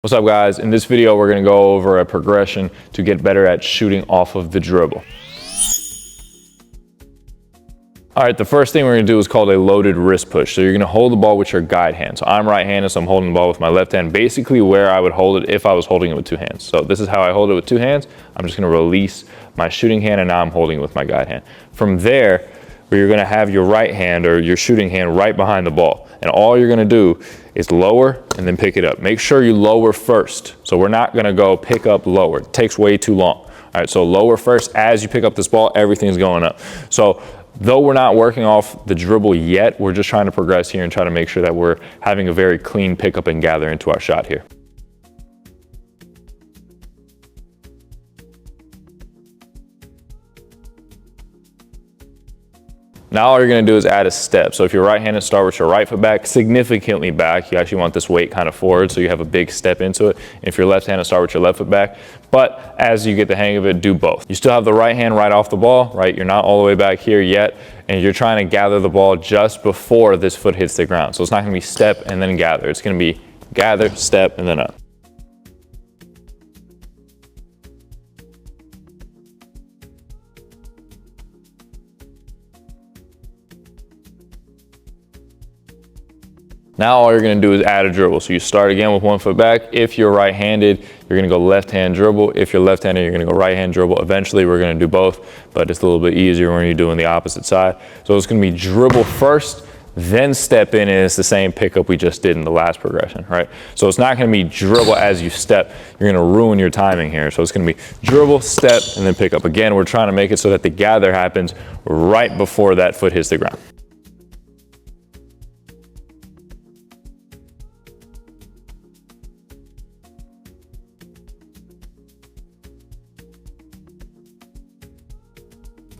What's up, guys? In this video, we're going to go over a progression to get better at shooting off of the dribble. All right, the first thing we're going to do is called a loaded wrist push. So you're going to hold the ball with your guide hand. So I'm right-handed, so I'm holding the ball with my left hand, basically where I would hold it if I was holding it with two hands. So this is how I hold it with two hands. I'm just going to release my shooting hand, and now I'm holding it with my guide hand. From there, you're going to have your right hand or your shooting hand right behind the ball. And all you're going to do is lower and then pick it up. Make sure you lower first. So we're not going to go pick up lower. It takes way too long. All right, so lower first. As you pick up this ball, everything's going up. So though we're not working off the dribble yet, we're just trying to progress here and try to make sure that we're having a very clean pickup and gather into our shot here. Now all you're going to do is add a step. So if you're right-handed, start with your right foot back, significantly back. You actually want this weight kind of forward so you have a big step into it. If you're left-handed, start with your left foot back. But as you get the hang of it, do both. You still have the right hand right off the ball, right? You're not all the way back here yet, and you're trying to gather the ball just before this foot hits the ground. So it's not going to be step and then gather. It's going to be gather, step, and then up. Now all you're going to do is add a dribble. So you start again with one foot back. If you're right-handed, you're going to go left-hand dribble. If you're left-handed, you're going to go right-hand dribble. Eventually, we're going to do both, but it's a little bit easier when you're doing the opposite side. So it's going to be dribble first, then step in, and it's the same pickup we just did in the last progression, right? So it's not going to be dribble as you step. You're going to ruin your timing here. So it's going to be dribble, step, and then pick up. Again, we're trying to make it so that the gather happens right before that foot hits the ground.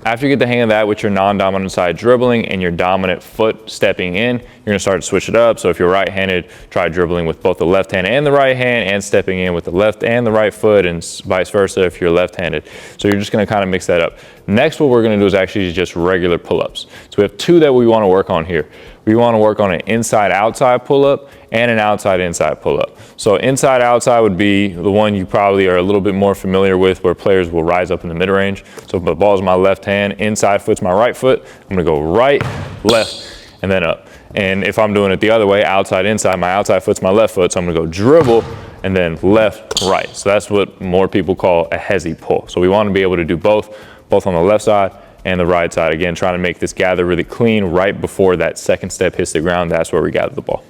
After you get the hang of that with your non-dominant side dribbling and your dominant foot stepping in, you're going to start to switch it up. So if you're right-handed, try dribbling with both the left hand and the right hand and stepping in with the left and the right foot, and vice versa if you're left-handed. So you're just going to kind of mix that up. Next, what we're going to do is actually just regular pull-ups. So we have two that we want to work on here. We want to work on an inside-outside pull-up and an outside-inside pull-up. So inside-outside would be the one you probably are a little bit more familiar with, where players will rise up in the mid-range. So if the ball is my left hand, inside foot's my right foot, I'm going to go right, left, and then up. And if I'm doing it the other way, outside-inside, my outside foot's my left foot, so I'm going to go dribble and then left, right. So that's what more people call a hezzy pull. So we want to be able to do both on the left side and the right side. Again, trying to make this gather really clean right before that second step hits the ground. That's where we gather the ball.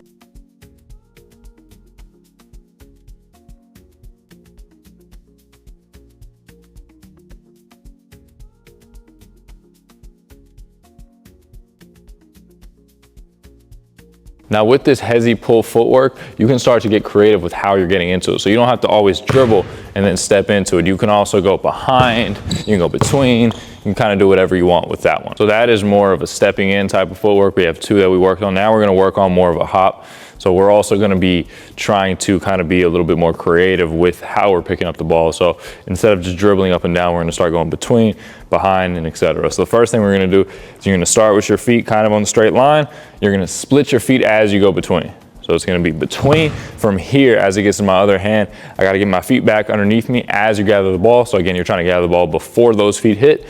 Now with this hezzy pull footwork, you can start to get creative with how you're getting into it. So you don't have to always dribble and then step into it. You can also go behind, you can go between, you can kind of do whatever you want with that one. So that is more of a stepping in type of footwork. We have two that we worked on. Now we're going to work on more of a hop. So we're also going to be trying to kind of be a little bit more creative with how we're picking up the ball. So instead of just dribbling up and down, we're going to start going between, behind, and etc. So the first thing we're going to do is you're going to start with your feet kind of on the straight line. You're going to split your feet as you go between. So it's going to be between from here as it gets in my other hand. I got to get my feet back underneath me as you gather the ball. So again, you're trying to gather the ball before those feet hit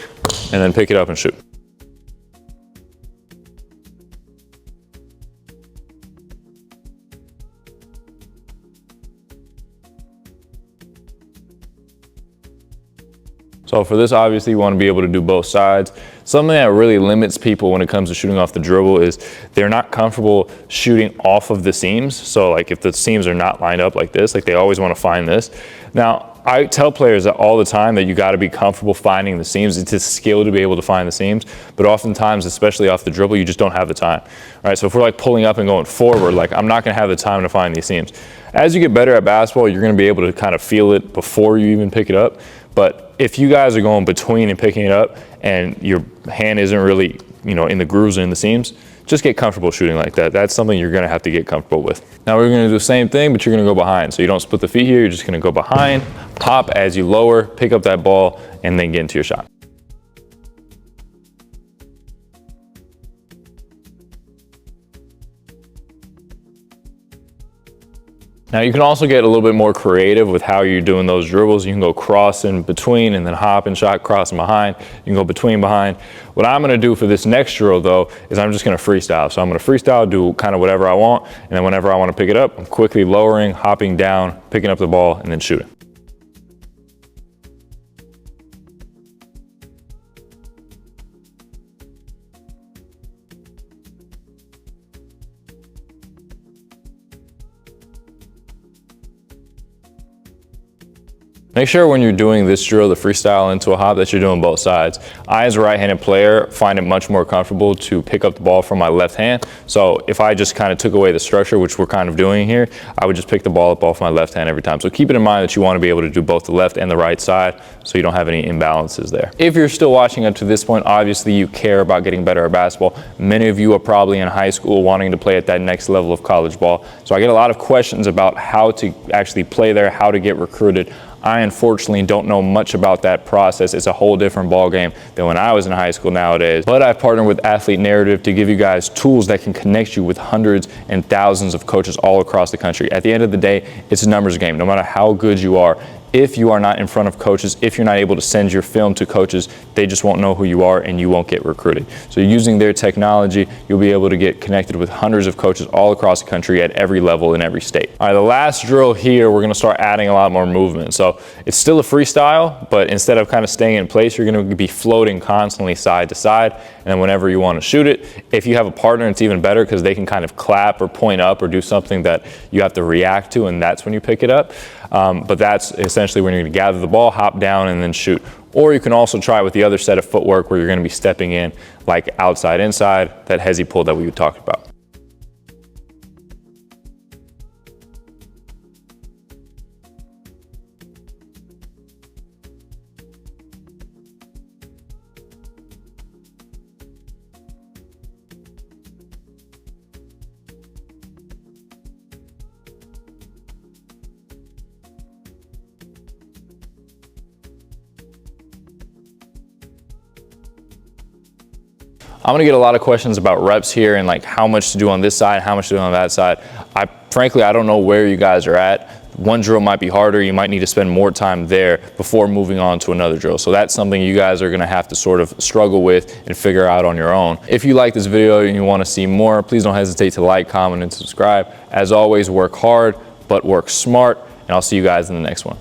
and then pick it up and shoot. So for this, obviously, you want to be able to do both sides. Something that really limits people when it comes to shooting off the dribble is they're not comfortable shooting off of the seams. So like if the seams are not lined up like this, like they always want to find this. Now, I tell players that all the time that you got to be comfortable finding the seams. It's a skill to be able to find the seams, but oftentimes, especially off the dribble, you just don't have the time. All right, so if we're like pulling up and going forward, like I'm not going to have the time to find these seams. As you get better at basketball, you're going to be able to kind of feel it before you even pick it up. But if you guys are going between and picking it up and your hand isn't really, in the grooves or in the seams, just get comfortable shooting like that. That's something you're going to have to get comfortable with. Now we're going to do the same thing, but you're going to go behind. So you don't split the feet here. You're just going to go behind, pop as you lower, pick up that ball, and then get into your shot. Now you can also get a little bit more creative with how you're doing those dribbles. You can go cross in between and then hop and shot, cross and behind. You can go between, behind. What I'm gonna do for this next drill though, is I'm just gonna freestyle. So I'm gonna freestyle, do kind of whatever I want, and then whenever I wanna pick it up, I'm quickly lowering, hopping down, picking up the ball, and then shooting. Make sure when you're doing this drill, the freestyle into a hop, that you're doing both sides. I, as a right-handed player, find it much more comfortable to pick up the ball from my left hand. So if I just kind of took away the structure, which we're kind of doing here, I would just pick the ball up off my left hand every time. So keep it in mind that you want to be able to do both the left and the right side so you don't have any imbalances there. If you're still watching up to this point, obviously you care about getting better at basketball. Many of you are probably in high school wanting to play at that next level of college ball. So I get a lot of questions about how to actually play there, how to get recruited. I unfortunately don't know much about that process. It's a whole different ball game than when I was in high school nowadays. But I've partnered with Athlete Narrative to give you guys tools that can connect you with hundreds and thousands of coaches all across the country. At the end of the day, it's a numbers game. No matter how good you are, if you are not in front of coaches, if you're not able to send your film to coaches, they just won't know who you are and you won't get recruited. So using their technology, you'll be able to get connected with hundreds of coaches all across the country at every level in every state. All right, the last drill here, we're gonna start adding a lot more movement. So it's still a freestyle, but instead of kind of staying in place, you're gonna be floating constantly side to side. And then whenever you wanna shoot it, if you have a partner, it's even better because they can kind of clap or point up or do something that you have to react to, and that's when you pick it up. But that's essentially when you're gonna gather the ball, hop down, and then shoot. Or you can also try with the other set of footwork where you're gonna be stepping in like outside, inside, that hezzy pull that we talked about. I'm gonna get a lot of questions about reps here and like how much to do on this side, how much to do on that side. Frankly, I don't know where you guys are at. One drill might be harder. You might need to spend more time there before moving on to another drill. So that's something you guys are gonna have to sort of struggle with and figure out on your own. If you like this video and you wanna see more, please don't hesitate to like, comment, and subscribe. As always, work hard, but work smart, and I'll see you guys in the next one.